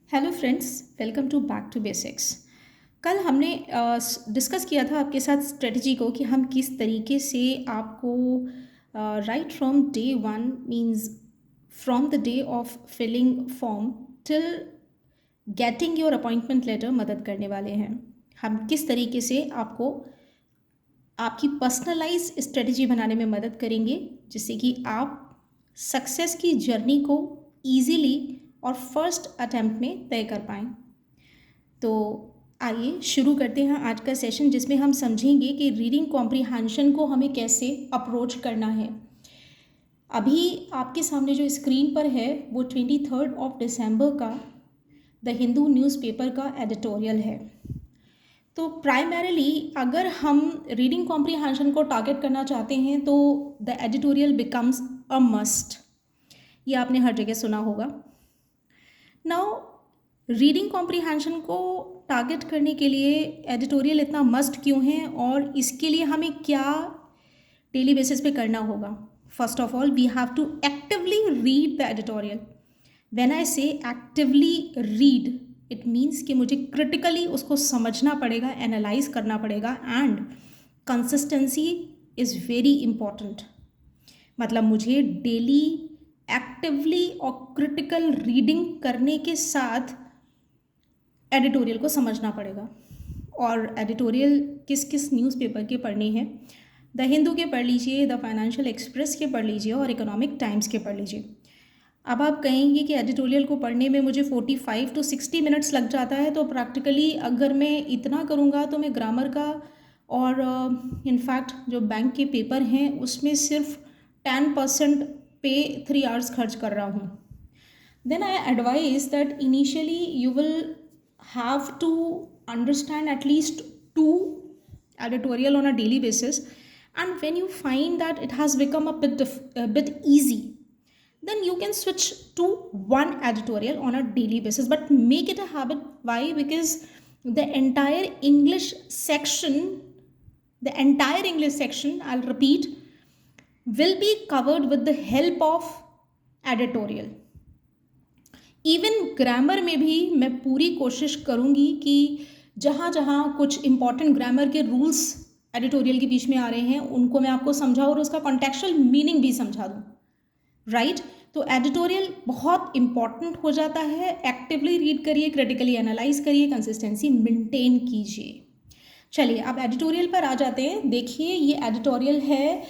Hello friends, welcome to back to basics. कल हमने discuss किया था आपके साथ स्ट्रेटजी को कि हम किस तरीके से आपको right from day one means from the day of filling form till getting your appointment letter मदद करने वाले हैं। हम किस तरीके से आपको आपकी पर्सनलाइज स्ट्रेटजी बनाने में मदद करेंगे जिससे कि आप सक्सेस की जर्नी को ईजीली और फर्स्ट अटेम्प्ट में तय कर पाएँ। तो आइए शुरू करते हैं आज का सेशन, जिसमें हम समझेंगे कि रीडिंग कॉम्प्रिहेंशन को हमें कैसे अप्रोच करना है। अभी आपके सामने जो स्क्रीन पर है वो 23 का द हिंदू न्यूज़पेपर का एडिटोरियल है। तो प्राइमरीली अगर हम रीडिंग कॉम्प्रिहेंशन को टारगेट करना चाहते हैं तो the editorial becomes a must. ये आपने हर जगह सुना होगा। नाउ रीडिंग कॉम्प्रिहेंशन को टारगेट करने के लिए एडिटोरियल इतना मस्ट क्यों है और इसके लिए हमें क्या डेली बेसिस पे करना होगा। First of all we have to actively read the editorial. When I say actively read it means कि मुझे क्रिटिकली उसको समझना पड़ेगा, एनालाइज करना पड़ेगा and consistency is very important. मतलब मुझे डेली एक्टिवली और क्रिटिकल रीडिंग करने के साथ एडिटोरियल को समझना पड़ेगा। और एडिटोरियल किस किस न्यूज़पेपर के पढ़ने हैं? द हिंदू के पढ़ लीजिए, द फाइनेंशियल एक्सप्रेस के पढ़ लीजिए और इकोनॉमिक टाइम्स के पढ़ लीजिए। अब आप कहेंगे कि एडिटोरियल को पढ़ने में मुझे 45 to 60 मिनट्स लग जाता है, तो प्रैक्टिकली अगर मैं इतना करूँगा तो मैं ग्रामर का और इनफैक्ट जो बैंक के पेपर हैं उसमें सिर्फ 10% पे 3 आवर्स खर्च कर रहा हूँ। Then I advise that initially you will have to understand at least 2 editorial on a daily basis, and when you find that it has become a bit easy, then you can switch to 1 editorial on a daily basis, but make it a habit. Why? Because the entire English section, I'll repeat, will be covered with the help of editorial. Even grammar में भी मैं पूरी कोशिश करूँगी कि जहाँ जहाँ कुछ इम्पॉर्टेंट ग्रामर के रूल्स एडिटोरियल के बीच में आ रहे हैं उनको मैं आपको समझाऊँ और उसका कॉन्टेक्चुअल मीनिंग भी समझा दूँ। राइट? तो एडिटोरियल बहुत इम्पॉर्टेंट हो जाता है। एक्टिवली रीड करिए, क्रिटिकली एनालाइज करिए, कंसिस्टेंसी मेंटेन कीजिए। चलिए अब एडिटोरियल पर आ जाते हैं। देखिए ये एडिटोरियल है,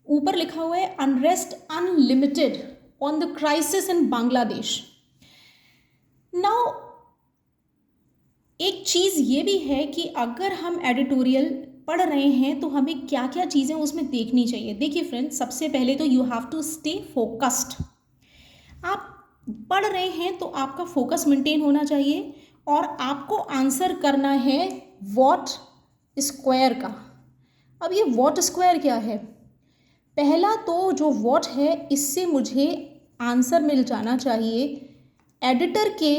ऊपर लिखा हुआ है unrest unlimited on the crisis in Bangladesh. Now एक चीज़ ये भी है कि अगर हम एडिटोरियल पढ़ रहे हैं तो हमें क्या क्या चीज़ें उसमें देखनी चाहिए। देखिए फ्रेंड्स, सबसे पहले तो you have to stay focused. आप पढ़ रहे हैं तो आपका फोकस मेंटेन होना चाहिए और आपको आंसर करना है व्हाट स्क्वायर का। अब ये व्हाट स्क्वायर क्या है? पहला तो जो व्हाट है इससे मुझे आंसर मिल जाना चाहिए एडिटर के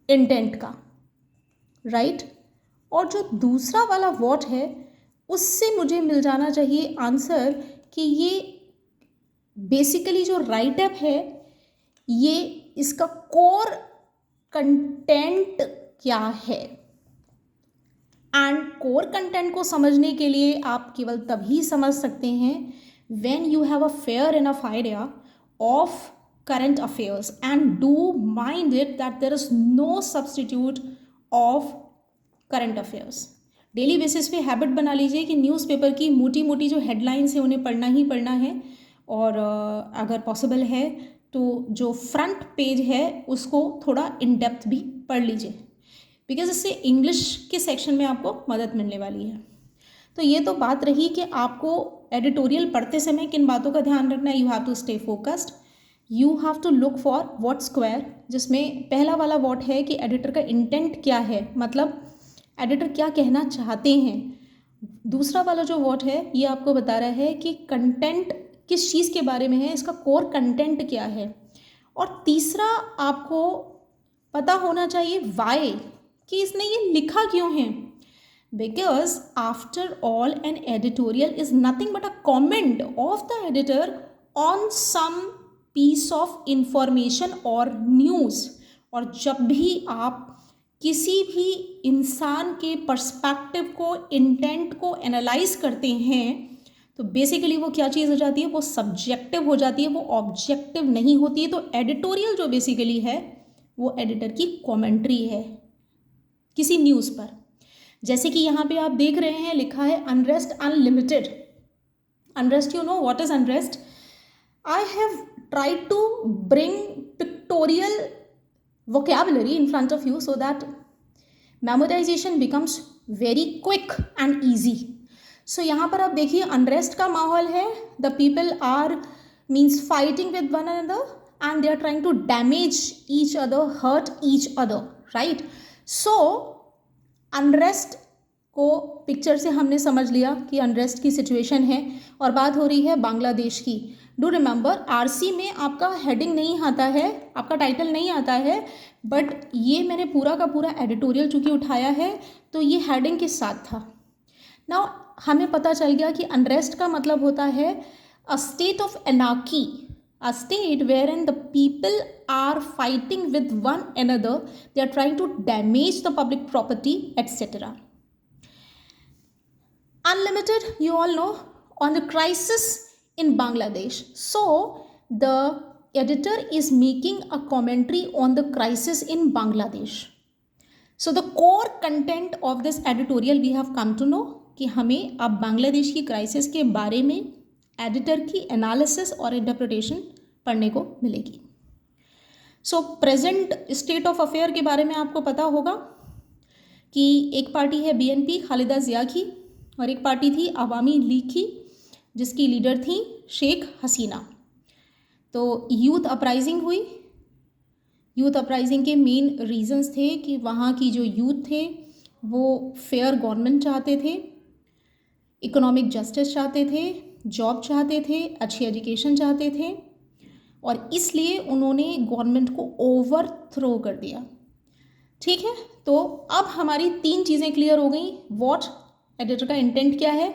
इंटेंट का, राइट? और जो दूसरा वाला व्हाट है उससे मुझे मिल जाना चाहिए आंसर कि ये बेसिकली जो राइट अप है ये इसका कोर कंटेंट क्या है। एंड कोर कंटेंट को समझने के लिए आप केवल तभी समझ सकते हैं when you have a fair enough idea of current affairs, and do mind it that there is no substitute of current affairs. Daily basis पे हैबिट बना लीजिए कि न्यूज़पेपर की मोटी मोटी जो हेडलाइंस है उन्हें पढ़ना ही पढ़ना है और अगर पॉसिबल है तो जो फ्रंट पेज है उसको थोड़ा इन डेप्थ भी पढ़ लीजिए, बिकॉज इससे इंग्लिश के सेक्शन में आपको मदद मिलने वाली है। तो ये तो बात रही कि आपको एडिटोरियल पढ़ते समय किन बातों का ध्यान रखना है। You have to stay focused, you have to look for what square, जिसमें पहला वाला व्हाट है कि एडिटर का इंटेंट क्या है, मतलब एडिटर क्या कहना चाहते हैं। दूसरा वाला जो व्हाट है ये आपको बता रहा है कि कंटेंट किस चीज़ के बारे में है, इसका कोर कंटेंट क्या है। और तीसरा आपको पता होना चाहिए वाई, कि इसने ये लिखा क्यों है। Because after all an editorial is nothing but a comment of the editor on some piece of information or news और जब भी आप किसी भी इंसान के पर्सपेक्टिव को, इंटेंट को एनालाइज करते हैं, तो बेसिकली वो क्या चीज़ हो जाती है, वो सब्जेक्टिव हो जाती है, वो ऑब्जेक्टिव नहीं होती है। तो एडिटोरियल जो बेसिकली है वो एडिटर की कमेंट्री है किसी न्यूज़ पर। जैसे कि यहाँ पे आप देख रहे हैं लिखा है unrest unlimited. Unrest, you know what is unrest? I have tried to bring pictorial vocabulary in front of you so that memorization becomes very quick and easy. So यहाँ पर आप देखिए अनरेस्ट का माहौल है, the people are means fighting with one another and they are trying to damage each other, hurt each other, right? So unrest को picture से हमने समझ लिया कि अनरेस्ट की सिचुएशन है और बात हो रही है बांग्लादेश की। डू रिमेंबर आरसी में आपका हेडिंग नहीं आता है, आपका टाइटल नहीं आता है, बट ये मैंने पूरा का पूरा एडिटोरियल चूँकि उठाया है तो ये हेडिंग के साथ था। नाउ हमें पता चल गया कि अनरेस्ट का मतलब होता है a state of anarchy, a state wherein the people are fighting with one another, they are trying to damage the public property, etc. Unlimited, you all know, on the crisis in Bangladesh. So the editor is making a commentary on the crisis in Bangladesh. So the core content of this editorial we have come to know कि हमें अब बांग्लादेश की crisis के बारे में editor की analysis और interpretation पढ़ने को मिलेगी। सो प्रेजेंट स्टेट ऑफ अफेयर के बारे में आपको पता होगा कि एक पार्टी है बीएनपी खालिदा जिया की और एक पार्टी थी अवामी लीग की जिसकी लीडर थी शेख हसीना। तो यूथ अपराइजिंग हुई। यूथ अपराइजिंग के मेन रीजंस थे कि वहाँ की जो यूथ थे वो फेयर गवर्नमेंट चाहते थे, इकोनॉमिक जस्टिस चाहते थे, जॉब चाहते थे, अच्छी एजुकेशन चाहते थे और इसलिए उन्होंने गवर्नमेंट को ओवरथ्रो कर दिया। ठीक है, तो अब हमारी तीन चीज़ें क्लियर हो गई। व्हाट एडिटर का इंटेंट क्या है,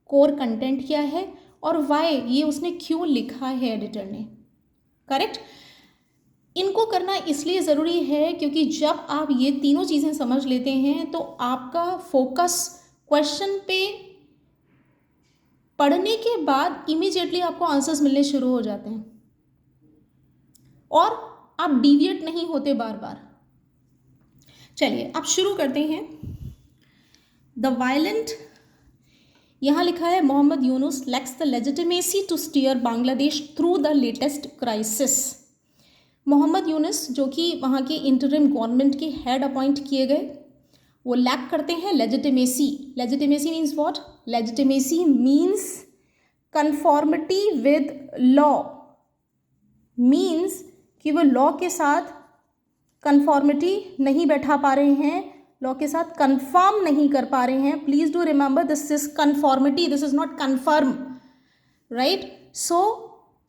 कोर कंटेंट क्या है और वाई ये उसने क्यों लिखा है एडिटर ने। करेक्ट। इनको करना इसलिए ज़रूरी है क्योंकि जब आप ये तीनों चीज़ें समझ लेते हैं तो आपका फोकस क्वेश्चन पे पढ़ने के बाद इमीडिएटली आपको आंसर्स मिलने शुरू हो जाते हैं और आप डिविएट नहीं होते बार बार। चलिए अब शुरू करते हैं। द वायलेंट, यहाँ लिखा है Mohammad Yunus lacks the legitimacy to steer Bangladesh through the latest crisis. Mohammad Yunus जो कि वहाँ के इंटरिम गवर्नमेंट के हेड अपॉइंट किए गए वो लैक करते हैं legitimacy. Legitimacy means what? Legitimacy means conformity with law, means कि वो लॉ के साथ कन्फॉर्मिटी नहीं बैठा पा रहे हैं, लॉ के साथ कन्फर्म नहीं कर पा रहे हैं। Please do remember this is conformity, this is not confirm, right? So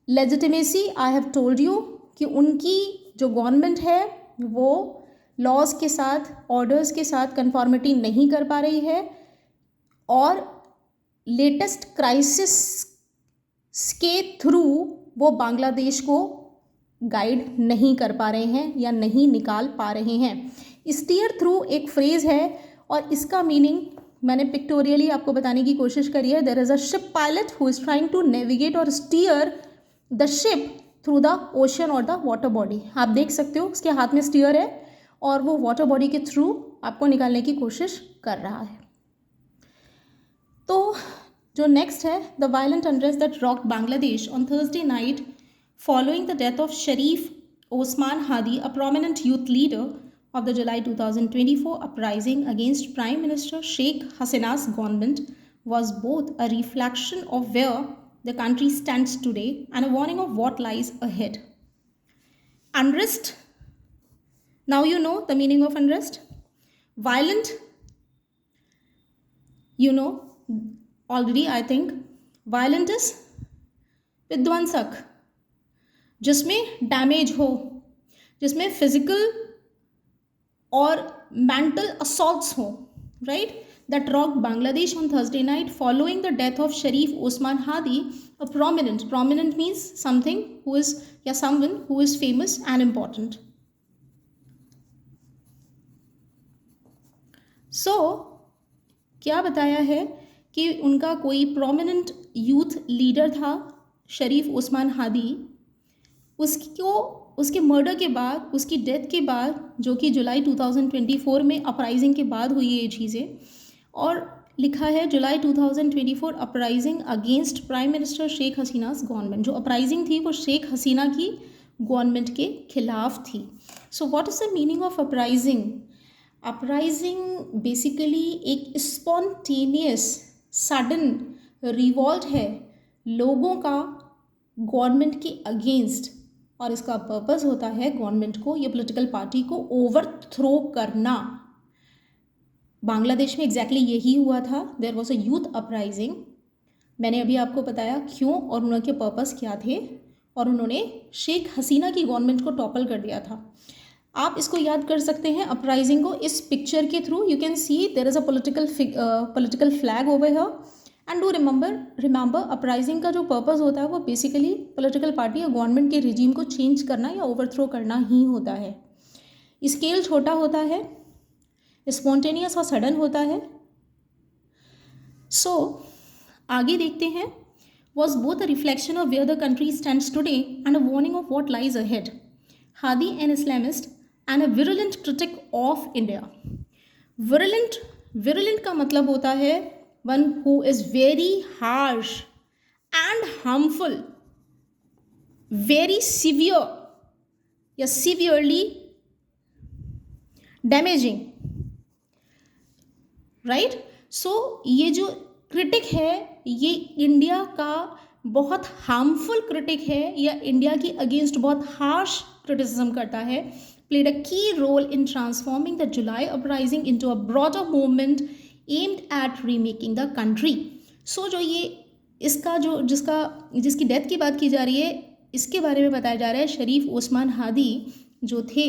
legitimacy I have told you कि उनकी जो गवर्नमेंट है वो लॉज के साथ, ऑर्डर्स के साथ कन्फॉर्मिटी नहीं कर पा रही है और लेटेस्ट क्राइसिस के थ्रू वो बांग्लादेश को गाइड नहीं कर पा रहे हैं या नहीं निकाल पा रहे हैं। स्टीयर थ्रू एक फ्रेज़ है और इसका मीनिंग मैंने पिक्टोरियली आपको बताने की कोशिश करी है। There is a ship pilot who is trying to navigate और steer the ship through the ocean और द वाटर बॉडी। आप देख सकते हो उसके हाथ में स्टीयर है और वो वाटर बॉडी के थ्रू आपको निकालने की कोशिश कर रहा है। तो जो नेक्स्ट है, the violent unrest that rocked Bangladesh on Thursday night following the death of Sharif Osman Hadi, a prominent youth leader of the July 2024 uprising against Prime Minister Sheikh Hasina's government, was both a reflection of where the country stands today and a warning of what lies ahead. Unrest. Now you know the meaning of unrest. Violent. You know already, I think. Violent is विध्वंसक, जिसमें damage हो, जिसमें physical और mental assaults हो, right? That rocked Bangladesh on Thursday night following the death of Sharif Osman Hadi, a prominent means something who is या someone who is famous and important. सो क्या बताया है कि उनका कोई प्रोमिनेंट यूथ लीडर था शरीफ उस्मान हादी, उसको उसके मर्डर के बाद, उसकी डेथ के बाद, जो कि जुलाई 2024 में अपराइजिंग के बाद हुई ये चीज़ें, और लिखा है July 2024 uprising against prime minister Sheikh Hasina's government. जो अपराइजिंग थी वो शेख हसीना की गवर्नमेंट के खिलाफ थी। So what is the meaning of uprising? Uprising basically एक स्पॉन्टेनियस सडन रिवॉल्ट है लोगों का गवर्नमेंट के अगेंस्ट, और इसका पर्पस होता है गवर्नमेंट को या पॉलिटिकल पार्टी को ओवरथ्रो करना। बांग्लादेश में एग्जैक्टली यही हुआ था। There was a youth uprising. मैंने अभी आपको बताया क्यों और उनके पर्पस क्या थे, और उन्होंने शेख हसीना की गवर्नमेंट को टॉपल कर दिया था। आप इसको याद कर सकते हैं अपराइजिंग को इस पिक्चर के through. You can see there is a political flag over here, and do remember uprising का जो पर्पस होता है वो बेसिकली पॉलिटिकल पार्टी या गवर्नमेंट के रिजीम को चेंज करना या ओवरथ्रो करना ही होता है। स्केल छोटा होता है, स्पॉन्टेनियस और सडन होता है। सो आगे देखते हैं। Was both a reflection of where the country stands today and a warning of what lies ahead. Hadi an Islamist and a virulent critic of India. Virulent का मतलब होता है one who is very harsh and harmful, very severe या severely damaging, right. So ये जो critic है ये India का बहुत हार्मफुल क्रिटिक है, या इंडिया के अगेंस्ट बहुत हार्श क्रिटिसिज्म करता है। Played a key role in transforming the July uprising into a broader movement aimed at remaking the country. So जो ये इसका जो जिसकी डेथ की बात की जा रही है, इसके बारे में बताया जा रहा है। शरीफ उस्मान हादी जो थे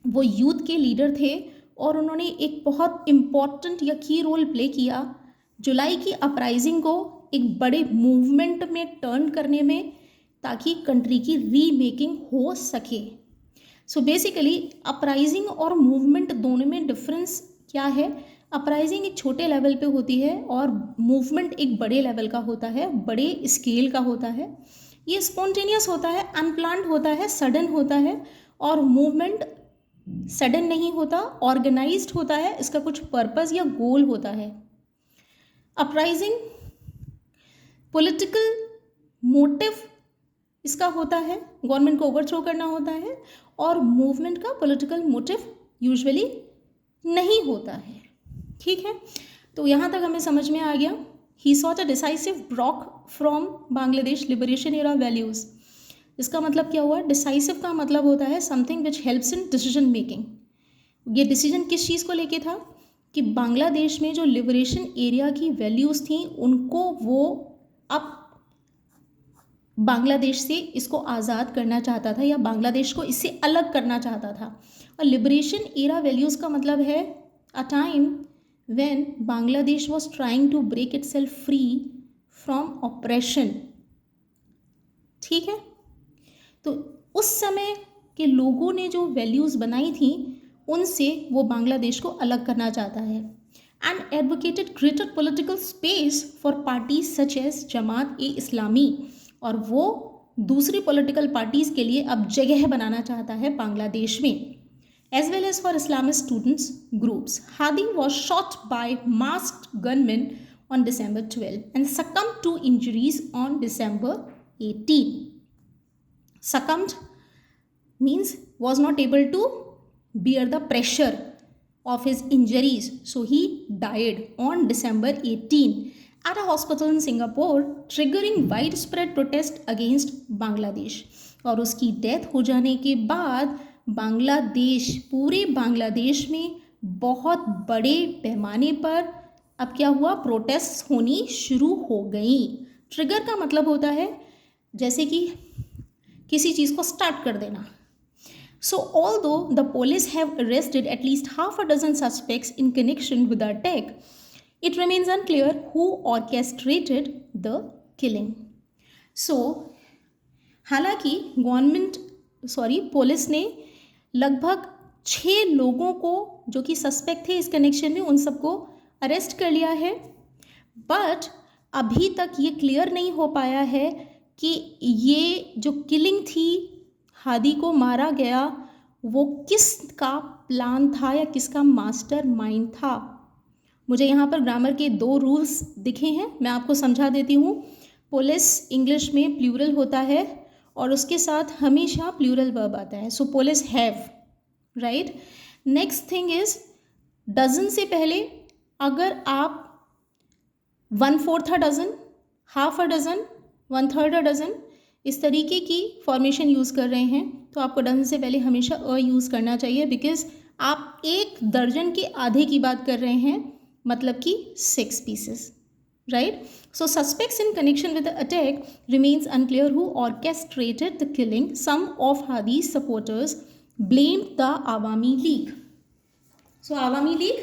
वो यूथ के लीडर थे, और उन्होंने एक बहुत इम्पॉर्टेंट या की रोल प्ले किया जुलाई की अपराइजिंग को एक बड़े मूवमेंट में टर्न करने में, ताकि कंट्री की रीमेकिंग हो सके। सो बेसिकली अपराइजिंग और मूवमेंट दोनों में डिफरेंस क्या है? अपराइजिंग एक छोटे लेवल पे होती है और मूवमेंट एक बड़े लेवल का होता है, बड़े स्केल का होता है। ये स्पॉन्टेनियस होता है, अनप्लान्ड होता है, सडन होता है, और मूवमेंट सडन नहीं होता, ऑर्गेनाइज्ड होता है, इसका कुछ पर्पस या गोल होता है। अपराइजिंग पॉलिटिकल मोटिव इसका होता है, गवर्नमेंट को ओवरथ्रो करना होता है, और मूवमेंट का पॉलिटिकल मोटिव यूजुअली नहीं होता है। ठीक है, तो यहाँ तक हमें समझ में आ गया। He sought a decisive block from Bangladesh liberation era values. इसका मतलब क्या हुआ? डिसाइसिव का मतलब होता है something which helps in decision making. ये डिसीजन किस चीज़ को लेके था कि बांग्लादेश में जो लिबरेशन एरिया की वैल्यूज़ थी उनको वो अब बांग्लादेश से इसको आज़ाद करना चाहता था, या बांग्लादेश को इससे अलग करना चाहता था। और लिबरेशन एरा वैल्यूज़ का मतलब है a time when Bangladesh was trying to break itself free from operation. ठीक है, तो उस समय के लोगों ने जो वैल्यूज़ बनाई थी उनसे वो बांग्लादेश को अलग करना चाहता है। And advocated greater political space for parties such as Jamaat e Islami. और वो दूसरी पॉलिटिकल पार्टीज़ के लिए अब जगह बनाना चाहता है बांग्लादेश में, as well as for Islamic students groups. Hadi was shot by masked gunmen on December 12 and succumbed to injuries on December 18. Succumbed means was not able to bear the pressure of his injuries, so he died on December 18 at a hospital in Singapore, triggering widespread protest against Bangladesh. और उसकी death हो जाने के बाद बांग्लादेश, पूरे बांग्लादेश में बहुत बड़े पैमाने पर अब क्या हुआ? प्रोटेस्ट होनी शुरू हो गई। ट्रिगर का मतलब होता है जैसे कि किसी चीज़ को स्टार्ट कर देना। सो although the police have arrested at least half a dozen suspects in connection with the attack, it remains unclear who orchestrated the killing. So हालांकि पुलिस ने लगभग 6 लोगों को जो कि सस्पेक्ट थे इस कनेक्शन में, उन सबको अरेस्ट कर लिया है। बट अभी तक ये क्लियर नहीं हो पाया है कि ये जो किलिंग थी, हादी को मारा गया, वो किसका प्लान था या किसका मास्टर माइंड था। मुझे यहाँ पर ग्रामर के 2 रूल्स दिखे हैं, मैं आपको समझा देती हूँ। पुलिस इंग्लिश में प्लूरल होता है और उसके साथ हमेशा प्लूरल वर्ब आता है। So police have, right. Next thing is, dozen से पहले अगर आप 1/4 a dozen, half a dozen, 1/3 a dozen इस तरीके की फॉर्मेशन यूज़ कर रहे हैं तो आपको डज़न से पहले हमेशा अ यूज़ करना चाहिए, बिकॉज आप 1 दर्जन के आधे की बात कर रहे हैं, मतलब कि 6 pieces, right. So suspects in connection with the attack remains unclear who orchestrated the killing. Some of Hadi's supporters blamed the Awami League. So Awami League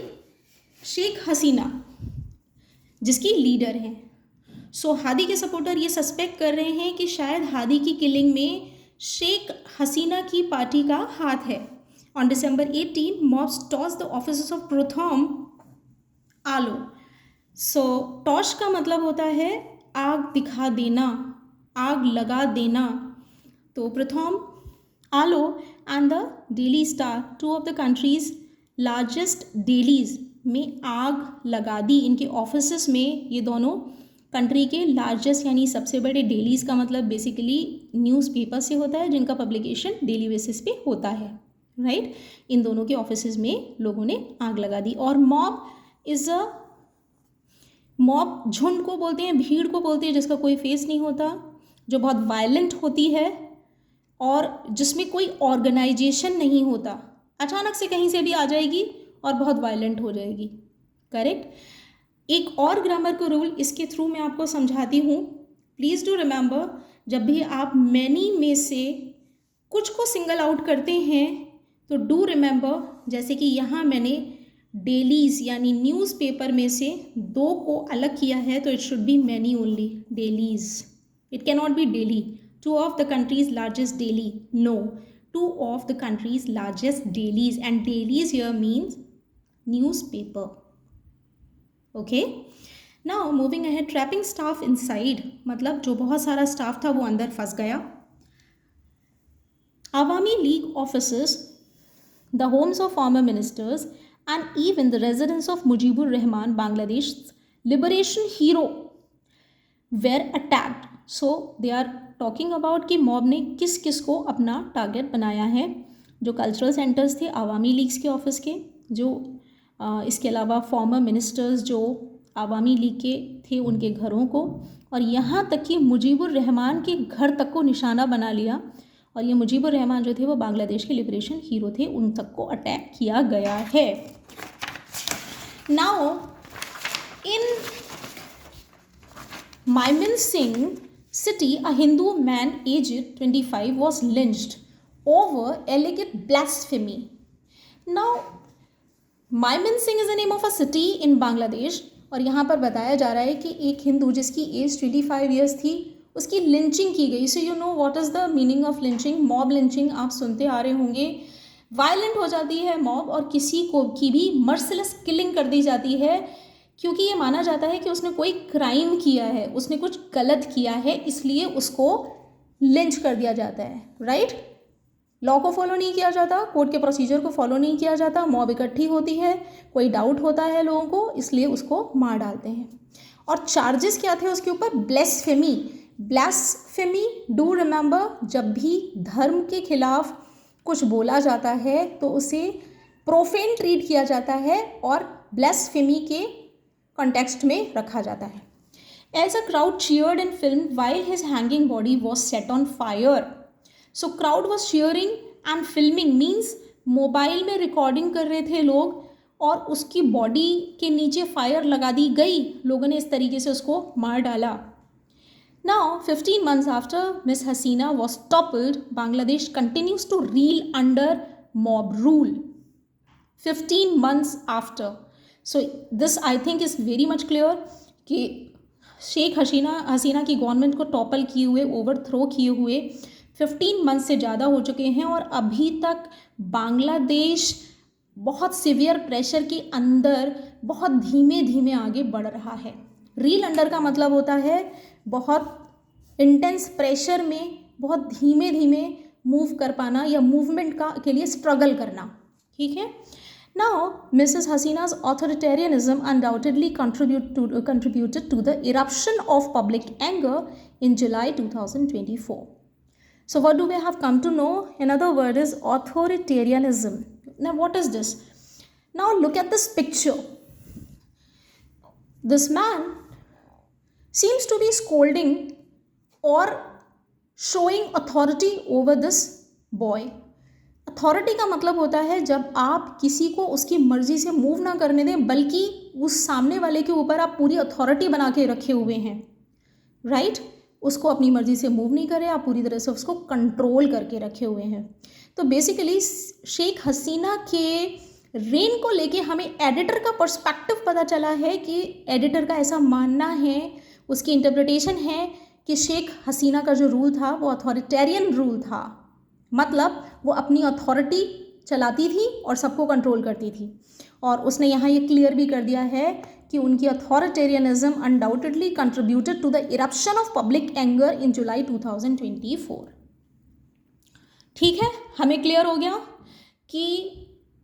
Sheikh Hasina जिसकी लीडर हैं। सो हादी के सपोर्टर ये सस्पेक्ट कर रहे हैं कि शायद हादी की किलिंग में शेख हसीना की पार्टी का हाथ है। On December 18, mobs tossed the offices of Prothom आलो। सो टॉश का मतलब होता है आग दिखा देना, आग लगा देना। तो Prothom Alo and the Daily Star, 2 of the country's largest dailies में आग लगा दी। इनके ऑफिसेस में ये दोनों कंट्री के लार्जेस्ट यानी सबसे बड़े डेलीज का मतलब बेसिकली न्यूज़पेपर से होता है जिनका पब्लिकेशन डेली बेसिस पे होता है, राइट। इन दोनों के ऑफिसेस में लोगों ने आग लगा दी। और मॉब इज़ अ, मॉब झुंड को बोलते हैं, भीड़ को बोलते हैं जिसका कोई फेस नहीं होता, जो बहुत वायलेंट होती है और जिसमें कोई ऑर्गेनाइजेशन नहीं होता, अचानक से कहीं से भी आ जाएगी और बहुत वायलेंट हो जाएगी, करेक्ट। एक और ग्रामर का रूल इसके थ्रू मैं आपको समझाती हूँ। प्लीज़ डू रिमेंबर, जब भी आप मैनी में से कुछ को सिंगल आउट करते हैं तो डू रिमेंबर, जैसे कि यहाँ मैंने डेलीज़ यानी न्यूज़पेपर में से 2 को अलग किया है तो it should be many only, dailies. It can not be daily, 2 of the country's largest daily, no, 2 of the country's largest dailies, and dailies here means newspaper, okay. Now moving ahead, trapping staff inside, मतलब जो बहुत सारा staff था वो अंदर फंस गया। Awami League offices, the homes of former ministers, and even the residence of Mujibur Rahman, Bangladesh's liberation hero, were attacked. So they are talking about कि मॉब ने किस किस को अपना टारगेट बनाया है। जो कल्चरल सेंटर्स थे आवामी लीग्स के ऑफिस के, जो इसके अलावा फॉर्मर मिनिस्टर्स जो आवामी लीग के थे उनके घरों को, और यहाँ तक कि मुजीबुर रहमान के घर तक को निशाना बना लिया। और ये मुजीबुर रहमान जो थे वो बांग्लादेश के लिबरेशन हीरो थे, उन तक को अटैक किया गया है। Now in Mymensingh city, a Hindu man aged 25 was lynched over alleged blasphemy. Now, Mymensingh is the name of a city in Bangladesh, और यहाँ पर बताया जा रहा है कि एक हिंदू जिसकी एज 25 ईयर्स थी उसकी लिंचिंग की गई। So you know what is the meaning of lynching. Mob lynching आप सुनते आ रहे होंगे, वायलेंट हो जाती है मॉब और किसी को की भी मर्सिलेस किलिंग कर दी जाती है, क्योंकि ये माना जाता है कि उसने कोई क्राइम किया है, उसने कुछ गलत किया है, इसलिए उसको लिंच कर दिया जाता है, राइट। लॉ को फॉलो नहीं किया जाता, कोर्ट के प्रोसीजर को फॉलो नहीं किया जाता, मॉब इकट्ठी होती है, कोई डाउट होता है लोगों को, इसलिए उसको मार डालते हैं। और चार्जेस क्या थे उसके ऊपर? ब्लेस्फेमी। ब्लेस्फेमी, डू रिमेंबर, जब भी धर्म के खिलाफ कुछ बोला जाता है तो उसे प्रोफेन ट्रीट किया जाता है और ब्लेस्फेमी के कॉन्टेक्स्ट में रखा जाता है। As a crowd cheered and filmed while his hanging body was set on fire. So crowd was cheering and filming means mobile में रिकॉर्डिंग कर रहे थे लोग और उसकी बॉडी के नीचे फायर लगा दी गई, लोगों ने इस तरीके से उसको मार डाला। Now 15 months after Miss Hasina was toppled, Bangladesh continues to reel under mob rule. 15 months after. So this I think is very much clear कि शेख हसीना की गवर्नमेंट को टॉपल किए हुए, ओवरथ्रो किए हुए 15 मंथ से ज़्यादा हो चुके हैं और अभी तक बांग्लादेश बहुत सीवियर प्रेशर के अंदर बहुत धीमे धीमे आगे बढ़ रहा है। रील अंडर का मतलब होता है बहुत इंटेंस प्रेशर में बहुत धीमे धीमे मूव कर पाना या मूवमेंट के लिए स्ट्रगल करना। ठीक है। Now Mrs Hasina's authoritarianism undoubtedly contributed to the eruption of public anger in July 2024. So what do we have come to know? Another word is authoritarianism. Now what is this? Now look at this picture. This man seems to be scolding or showing authority over this boy. Authority का मतलब होता है जब आप किसी को उसकी मर्जी से मूव ना करने दें, बल्कि उस सामने वाले के ऊपर आप पूरी अथॉरिटी बना के रखे हुए हैं, राइट? उसको अपनी मर्जी से मूव नहीं करें, आप पूरी तरह से उसको कंट्रोल करके रखे हुए हैं। तो बेसिकली शेख हसीना के रेन को लेके हमें एडिटर का पर्सपेक्टिव पता चला है कि एडिटर का ऐसा मानना है, उसकी इंटरप्रिटेशन है कि शेख हसीना का जो रूल था वो अथॉरिटेरियन रूल था, मतलब वो अपनी अथॉरिटी चलाती थी और सबको कंट्रोल करती थी। और उसने यहाँ ये क्लियर भी कर दिया है कि उनकी authoritarianism undoubtedly contributed to the eruption of public anger in July 2024। ठीक है, हमें क्लियर हो गया कि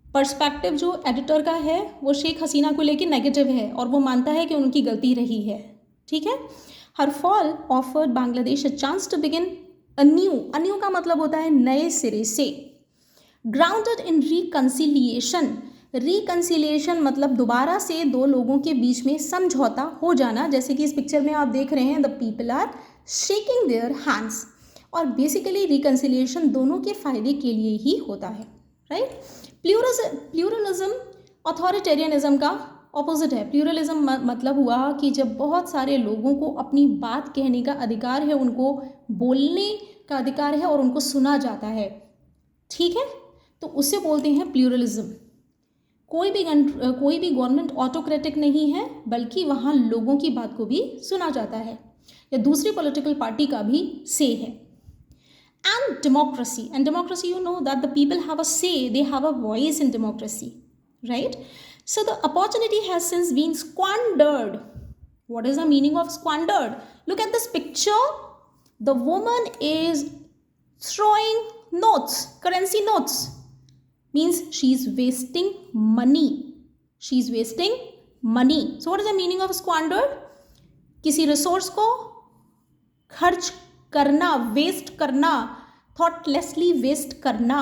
पर्सपेक्टिव जो एडिटर का है वो शेख हसीना को लेके नेगेटिव है और वो मानता है कि उनकी गलती रही है। ठीक है। Her fall offered Bangladesh a chance to begin anew का मतलब होता है नए सिरे से। ग्राउंडेड इन रिकंसिलिएशन, रिकंसिलिएशन मतलब दोबारा से दो लोगों के बीच में समझौता हो जाना, जैसे कि इस पिक्चर में आप देख रहे हैं the people are shaking their hands. और बेसिकली रिकंसिलिएशन दोनों के फायदे के लिए ही होता है, राइट? प्लूरलिज्म अथॉरिटेरियनिज्म का ऑपोजिट है। प्लूरलिज्म मतलब हुआ कि जब बहुत सारे लोगों को अपनी बात कहने का अधिकार है, उनको बोलने का अधिकार है और उनको सुना जाता है, ठीक है, तो उसे बोलते हैं प्लूरलिज्म। कोई भी गवर्नमेंट ऑटोक्रेटिक नहीं है, बल्कि वहाँ लोगों की बात को भी सुना जाता है, या दूसरी पॉलिटिकल पार्टी का भी से है। And democracy, you know that the people have a say, they have a voice in democracy, right? So the opportunity has since been squandered. What is the meaning of squandered? Look at this picture. The woman is throwing notes, currency notes. Means she's wasting money. She's wasting money. So what is the meaning of squandered? किसी resource को खर्च करना, waste करना, थॉटलेसली waste करना।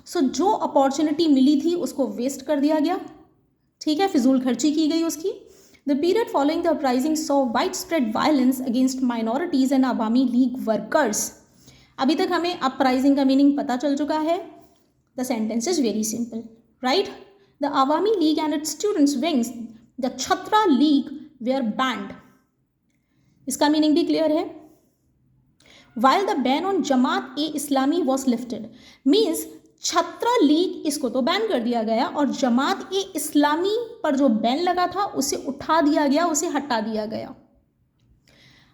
सो जो opportunity मिली थी उसको waste कर दिया गया, ठीक है, फिजूल खर्ची की गई उसकी। The period following the uprising saw wide spread violence against minorities and Awami league workers. अभी तक हमें अपराइजिंग का मीनिंग पता चल चुका है। The sentence is very simple, right? The Awami League and its students wings, the Chhatra League were banned. इसका meaning भी क्लियर है। While the ban on Jamaat e Islami was lifted, means Chhatra League इसको तो बैन कर दिया गया और जमात ए इस्लामी पर जो बैन लगा था उसे उठा दिया गया, उसे हटा दिया गया।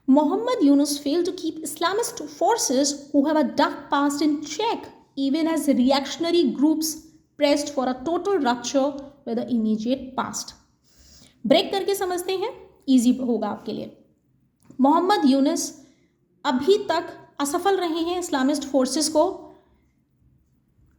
Muhammad Yunus failed to keep Islamist forces who have a dark past in check, even as reactionary groups pressed for a total rupture with the immediate past. Break करके समझते हैं, इजी होगा आपके लिए। मोहम्मद यूनुस अभी तक असफल रहे हैं इस्लामिस्ट फोर्सेस को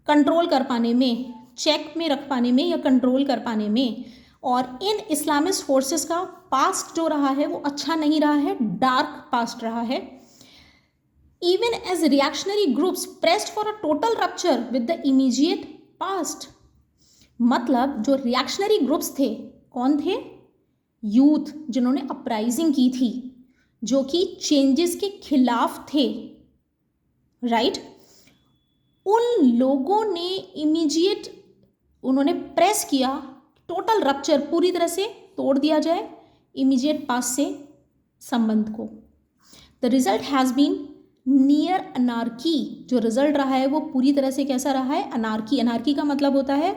कंट्रोल कर पाने में, चेक में रख पाने में या कंट्रोल कर पाने में। और इन इस्लामिस्ट फोर्सेस का पास्ट जो रहा है वो अच्छा नहीं रहा है, डार्क पास्ट रहा है। Even as reactionary groups pressed for a total rupture with the immediate past, मतलब जो रिएक्शनरी ग्रुप्स थे, कौन थे? यूथ, जिन्होंने अपराइजिंग की थी, जो कि चेंजेस के खिलाफ थे, राइट? उन लोगों ने इमीडिएट उन्होंने प्रेस किया, टोटल रप्चर, पूरी तरह से तोड़ दिया जाए इमीडिएट पास से संबंध को। The result has been near anarchy, जो रिजल्ट रहा है वो पूरी तरह से कैसा रहा है? अनार्की। अनार्की का मतलब होता है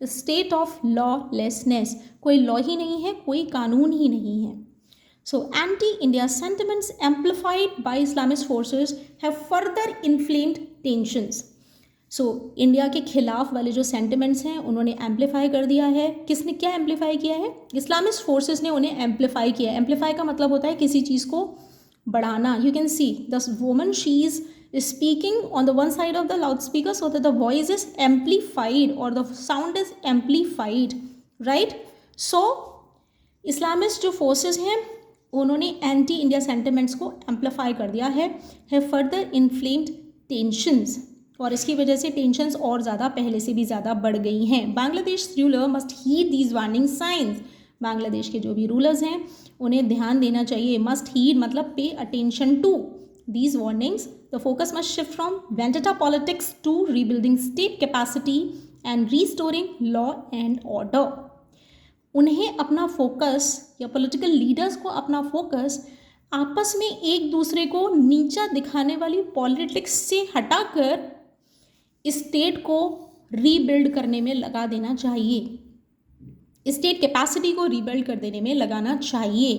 स्टेट ऑफ लॉलेसनेस, कोई लॉ ही नहीं है, कोई कानून ही नहीं है। So, anti-India sentiments amplified by Islamist forces have further inflamed tensions. So, India के खिलाफ वाले जो सेंटिमेंट्स हैं उन्होंने एम्पलीफाई कर दिया है. किसने क्या एम्पलीफाई किया है? इस्लामिस्ट फोर्सेस ने उन्हें एम्पलीफाई किया. एम्पलीफाई का मतलब होता है किसी चीज़ को बढ़ाना. You can see the woman she is speaking on the one side of the loudspeaker so that the voice is amplified और the sound is amplified, right. So Islamist जो फोर्सेस हैं उन्होंने एंटी इंडिया सेंटिमेंट्स को amplify कर दिया है further inflamed tensions, और इसकी वजह से टेंशंस और ज़्यादा पहले से भी ज़्यादा बढ़ गई हैं. Bangladesh ruler must heed these warning signs. Bangladesh के जो भी रूलर्स हैं उन्हें ध्यान देना चाहिए. मस्ट हीड मतलब pay attention to these warnings. The focus must shift from vendetta politics to rebuilding state capacity and restoring law and order. उन्हें अपना फोकस या पॉलिटिकल लीडर्स को अपना फोकस आपस में एक दूसरे को नीचा दिखाने वाली पॉलिटिक्स से हटाकर स्टेट को रीबिल्ड करने में लगा देना चाहिए. स्टेट कैपेसिटी को रीबिल्ड कर देने में लगाना चाहिए.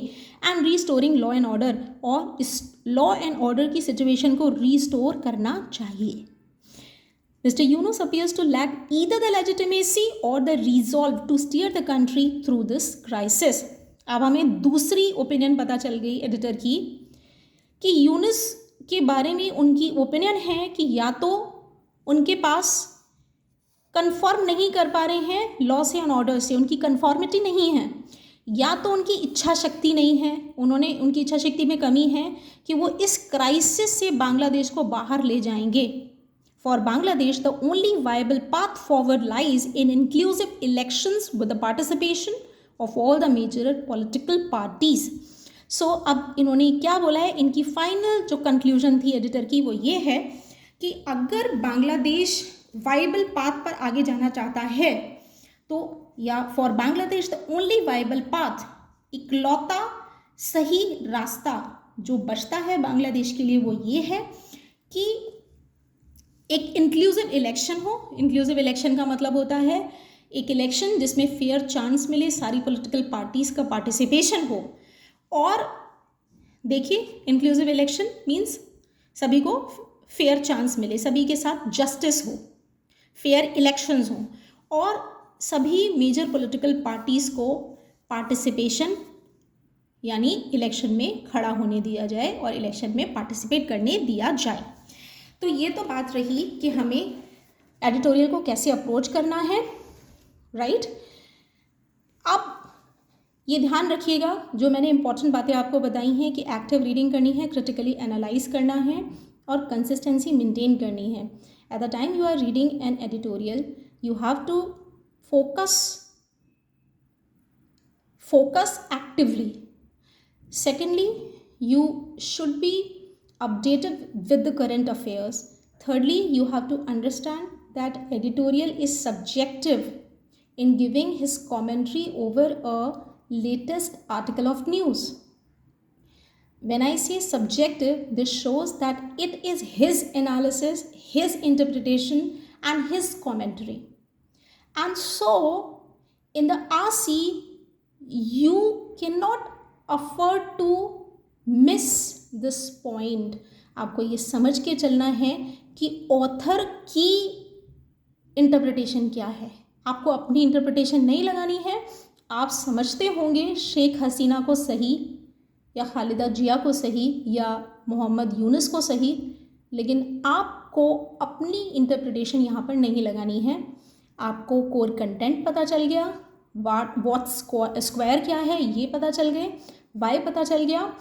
And restoring law and order, और इस लॉ एंड ऑर्डर की सिचुएशन को रीस्टोर करना चाहिए. Mr. Yunus appears to lack either the legitimacy or the resolve to steer the country through this crisis. अब हमें दूसरी ओपिनियन पता चल गई एडिटर की कि यूनुस के बारे में उनकी ओपिनियन है कि या तो उनके पास कंफर्म नहीं कर पा रहे हैं लॉ से एंड ऑर्डर से, उनकी कंफॉर्मिटी नहीं है, या तो उनकी इच्छा शक्ति नहीं है, उन्होंने उनकी इच्छा शक्ति में कमी है कि वो इस क्राइसिस से बांग्लादेश को बाहर ले जाएंगे. For Bangladesh, the only viable path forward lies in inclusive elections with the participation of all the major political parties. So, अब इन्होंने क्या बोला है, इनकी फाइनल जो कंक्लूजन थी एडिटर की वो ये है कि अगर बांग्लादेश वाइबल पाथ पर आगे जाना चाहता है तो या for Bangladesh the only viable path, इकलौता सही रास्ता जो बचता है बांग्लादेश के लिए वो ये है कि एक इंक्लूसिव इलेक्शन हो. इंक्लूसिव इलेक्शन का मतलब होता है एक इलेक्शन जिसमें फेयर चांस मिले, सारी पॉलिटिकल पार्टीज़ का पार्टिसिपेशन हो. और देखिए इंक्लूसिव इलेक्शन मींस सभी को फेयर चांस मिले, सभी के साथ जस्टिस हो, फेयर इलेक्शंस हो और सभी मेजर पॉलिटिकल पार्टीज़ को पार्टिसिपेशन यानी इलेक्शन में खड़ा होने दिया जाए और इलेक्शन में पार्टिसिपेट करने दिया जाए. तो ये तो बात रही कि हमें एडिटोरियल को कैसे अप्रोच करना है, राइट. अब ये ध्यान रखिएगा जो मैंने इंपॉर्टेंट बातें आपको बताई हैं कि एक्टिव रीडिंग करनी है, क्रिटिकली एनालाइज करना है और कंसिस्टेंसी मेंटेन करनी है. At the time you are reading an editorial you have to focus actively. Secondly you should be updated with the current affairs. Thirdly, you have to understand that editorial is subjective in giving his commentary over a latest article of news. When I say subjective, this shows that it is his analysis, his interpretation and his commentary. And so in the RC, you cannot afford to miss this point. आपको ये समझ के चलना है कि author की interpretation क्या है. आपको अपनी इंटरप्रिटेशन नहीं लगानी है. आप समझते होंगे शेख हसीना को सही या खालिदा जिया को सही या मोहम्मद यूनुस को सही, लेकिन आपको अपनी इंटरप्रिटेशन यहाँ पर नहीं लगानी है. आपको कोर कंटेंट पता चल गया, व्हाट स्क्वायर क्या है ये पता चल गए, वाई पता चल गया.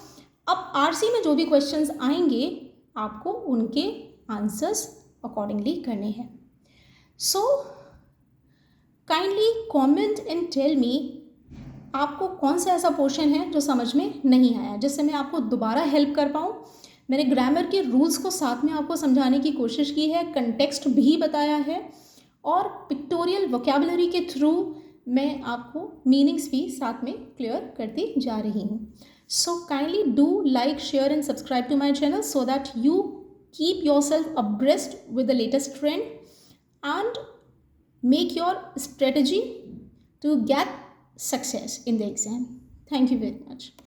अब आरसी में जो भी क्वेश्चंस आएंगे आपको उनके आंसर्स अकॉर्डिंगली करने हैं. So kindly comment and tell me आपको कौन सा ऐसा पोर्शन है जो समझ में नहीं आया, जिससे मैं आपको दोबारा हेल्प कर पाऊँ. मैंने ग्रामर के रूल्स को साथ में आपको समझाने की कोशिश की है, कंटेक्स्ट भी बताया है और पिक्टोरियल वोकैबुलरी के थ्रू मैं आपको मीनिंग्स भी साथ में क्लियर करती जा रही हूँ. So kindly do like, share and subscribe to my channel so that you keep yourself abreast with the latest trend and make your strategy to get success in the exam. Thank you very much.